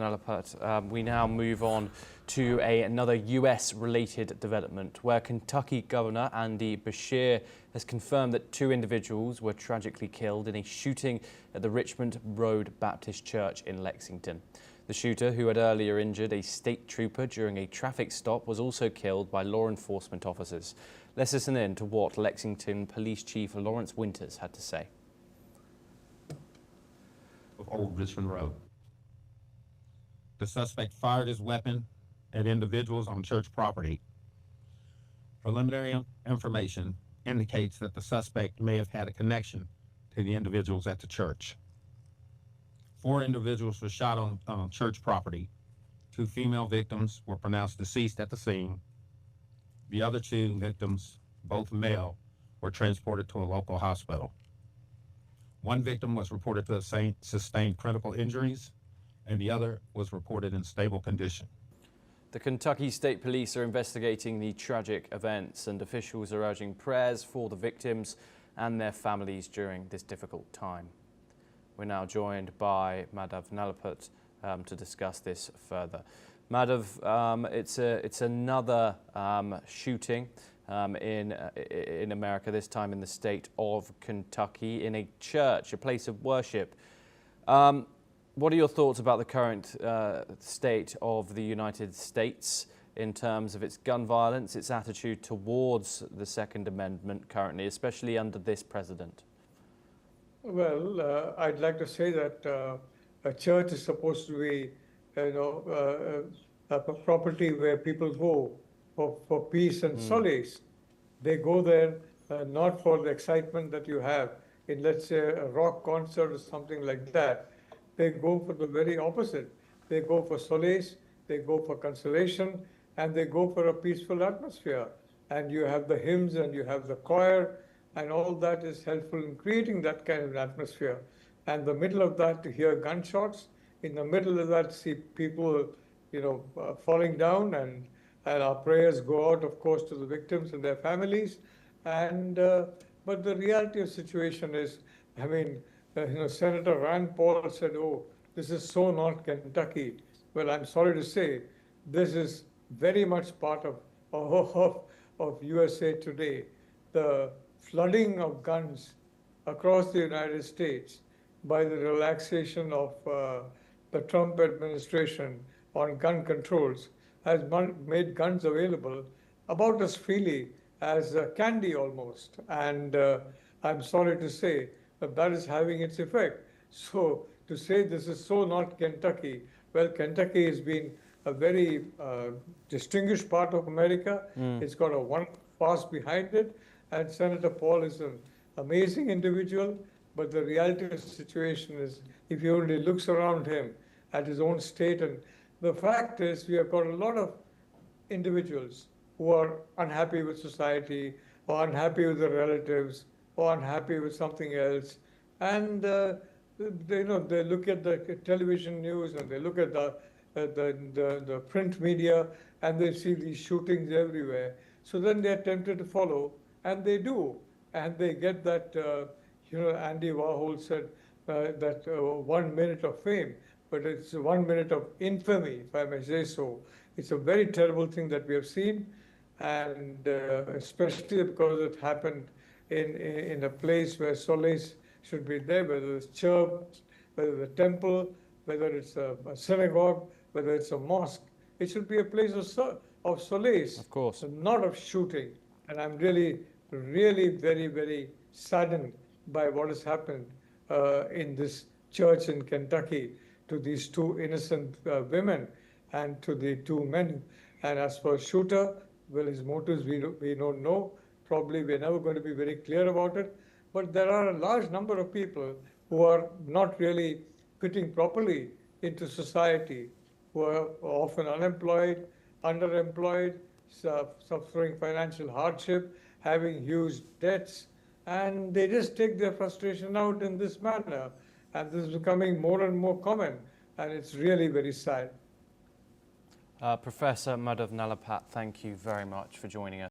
Nalapat. We now move on to another US-related development where Kentucky Governor Andy Beshear has confirmed that 2 individuals were tragically killed in a shooting at the Richmond Road Baptist Church in Lexington. The shooter, who had earlier injured a state trooper during a traffic stop, was also killed by law enforcement officers. Let's listen in to what Lexington Police Chief Lawrence Winters had to say. Of Old Richmond Road. The suspect fired his weapon at individuals on church property. Preliminary information indicates that the suspect may have had a connection to the individuals at the church. 4 individuals were shot on church property. 2 female victims were pronounced deceased at the scene. The other 2 victims, both male, were transported to a local hospital. 1 victim was reported to have sustained critical injuries, and the other was reported in stable condition. The Kentucky State Police are investigating the tragic events, and officials are urging prayers for the victims and their families during this difficult time. We're now joined by Madhav Nalapat to discuss this further. Madhav, it's another shooting in America, this time in the state of Kentucky, in a church, a place of worship. What are your thoughts about the current state of the United States in terms of its gun violence, its attitude towards the Second Amendment currently, especially under this president? Well, I'd like to say that a church is supposed to be, a property where people go for peace and solace. They go there not for the excitement that you have in, let's say, a rock concert or something like that. They go for the very opposite. They go for solace, they go for consolation, and they go for a peaceful atmosphere. And you have the hymns and you have the choir, and all that is helpful in creating that kind of atmosphere. And the middle of that, to hear gunshots, in the middle of that, see people, falling down, and our prayers go out, of course, to the victims and their families. And but the reality of the situation is, Senator Rand Paul said, "Oh, this is so not Kentucky." Well, I'm sorry to say, this is very much part of USA today. The flooding of guns across the United States by the relaxation of the Trump administration on gun controls has made guns available about as freely as candy almost. And I'm sorry to say that that is having its effect. So to say this is so not Kentucky, well, Kentucky has been a very distinguished part of America. It's got a one past behind it. And Senator Paul is an amazing individual. But the reality of the situation is, if he only looks around him at his own state, and the fact is we have got a lot of individuals who are unhappy with society, or unhappy with their relatives, or unhappy with something else. And they look at the television news, and they look at the print media, and they see these shootings everywhere. So then they're tempted to follow, and they do. And they get that, Andy Warhol said that 1 minute of fame, but it's 1 minute of infamy, if I may say so. It's a very terrible thing that we have seen, and especially because it happened in a place where solace should be there, whether it's church, whether it's a temple, whether it's a synagogue, whether it's a mosque. It should be a place of solace, of course, not of shooting. And I'm really, really very, very saddened by what has happened in this church in Kentucky to these 2 innocent women and to the 2 men. And as for shooter, well, his motives we don't know. Probably we're never going to be very clear about it. But there are a large number of people who are not really fitting properly into society, who are often unemployed, underemployed, suffering financial hardship, having huge debts, and they just take their frustration out in this manner. And this is becoming more and more common, and it's really very sad. Professor Madhav Nalapat, thank you very much for joining us.